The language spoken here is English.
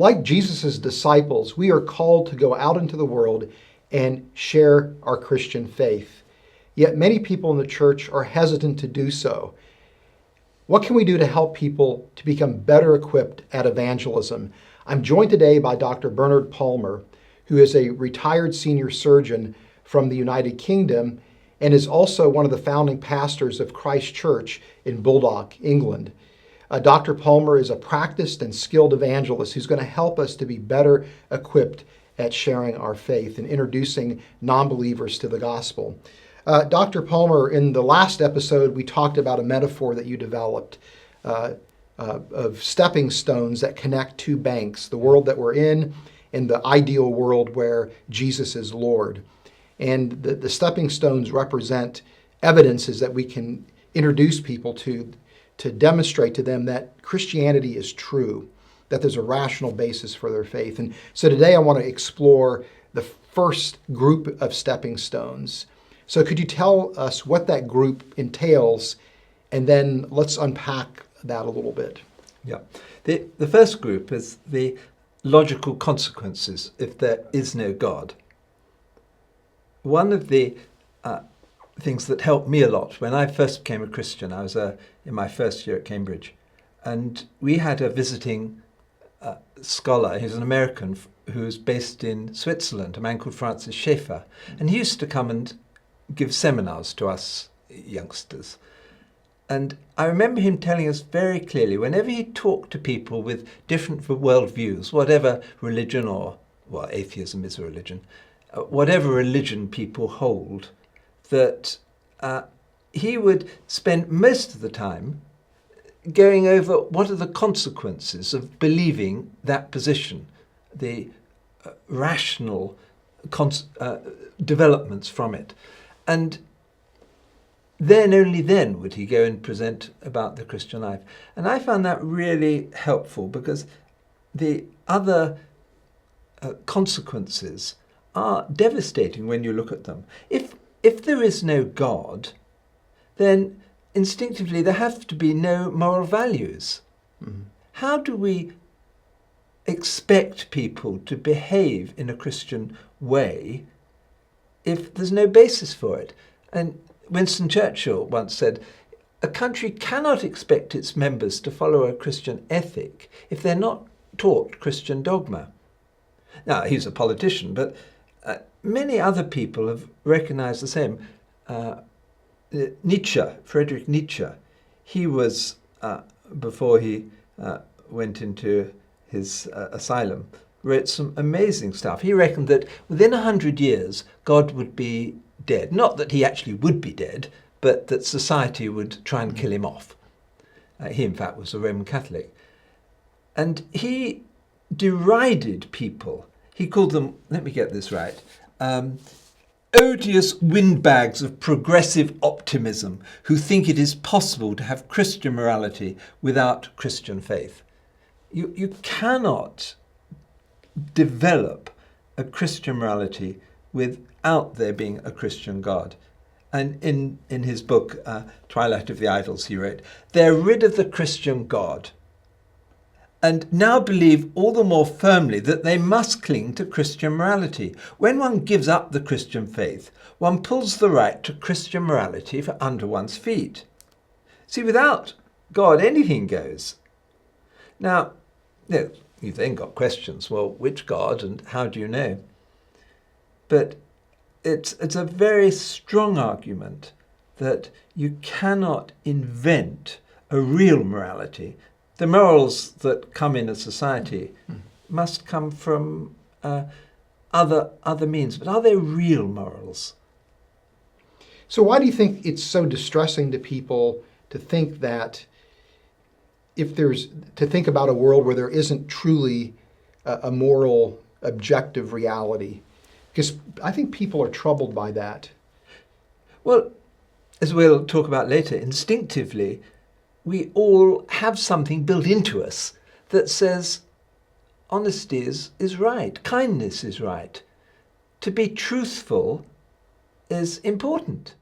Like Jesus' disciples, we are called to go out into the world and share our Christian faith. Yet many people in the church are hesitant to do so. What can we do to help people to become better equipped at evangelism? I'm joined today by Dr. Bernard Palmer, who is a retired senior surgeon from the United Kingdom and is also one of the founding pastors of Christchurch in Baldock, England. Dr. Palmer is a practiced and skilled evangelist who's going to help us to be better equipped at sharing our faith and introducing non-believers to the gospel. Dr. Palmer, in the last episode, we talked about a metaphor that you developed of stepping stones that connect two banks, the world that we're in and the ideal world where Jesus is Lord. And the stepping stones represent evidences that we can introduce people to demonstrate to them that Christianity is true, that there's a rational basis for their faith. And so today I want to explore the first group of stepping stones. So could you tell us what that group entails, and then let's unpack that a little bit. Yeah. The first group is the logical consequences if there is no God. One of the things that helped me a lot when I first became a Christian, I was in my first year at Cambridge, and we had a visiting scholar. He was an American who was based in Switzerland, a man called Francis Schaeffer, and he used to come and give seminars to us youngsters. And I remember him telling us very clearly, whenever he talked to people with different worldviews, whatever religion well, atheism is a religion, whatever religion people hold, that he would spend most of the time going over what are the consequences of believing that position, the rational developments from it. And then, only then, would he go and present about the Christian life. And I found that really helpful because the other consequences are devastating when you look at them. If there is no God, then instinctively there have to be no moral values. Mm-hmm. How do we expect people to behave in a Christian way if there's no basis for it? And Winston Churchill once said, a country cannot expect its members to follow a Christian ethic if they're not taught Christian dogma. Now, he's a politician, but many other people have recognized the same. Friedrich Nietzsche, he was, before he went into his asylum, wrote some amazing stuff. He reckoned that within 100 years, God would be dead. Not that he actually would be dead, but that society would try and kill him off. He, in fact, was a Roman Catholic. And he derided people. He called them, let me get this right, odious windbags of progressive optimism who think it is possible to have Christian morality without Christian faith. You cannot develop a Christian morality without there being a Christian God. And in his book, Twilight of the Idols, he wrote, they're rid of the Christian God and now believe all the more firmly that they must cling to Christian morality. When one gives up the Christian faith, one pulls the right to Christian morality for under one's feet. See, without God, anything goes. Now, you've then got questions. Well, which God and how do you know? But it's a very strong argument that you cannot invent a real morality. The morals that come in a society must come from other means. But are they real morals? So why do you think it's so distressing to people to think that to think about a world where there isn't truly a moral, objective reality? Because I think people are troubled by that. Well, as we'll talk about later, instinctively, we all have something built into us that says honesty is right, kindness is right. To be truthful is important.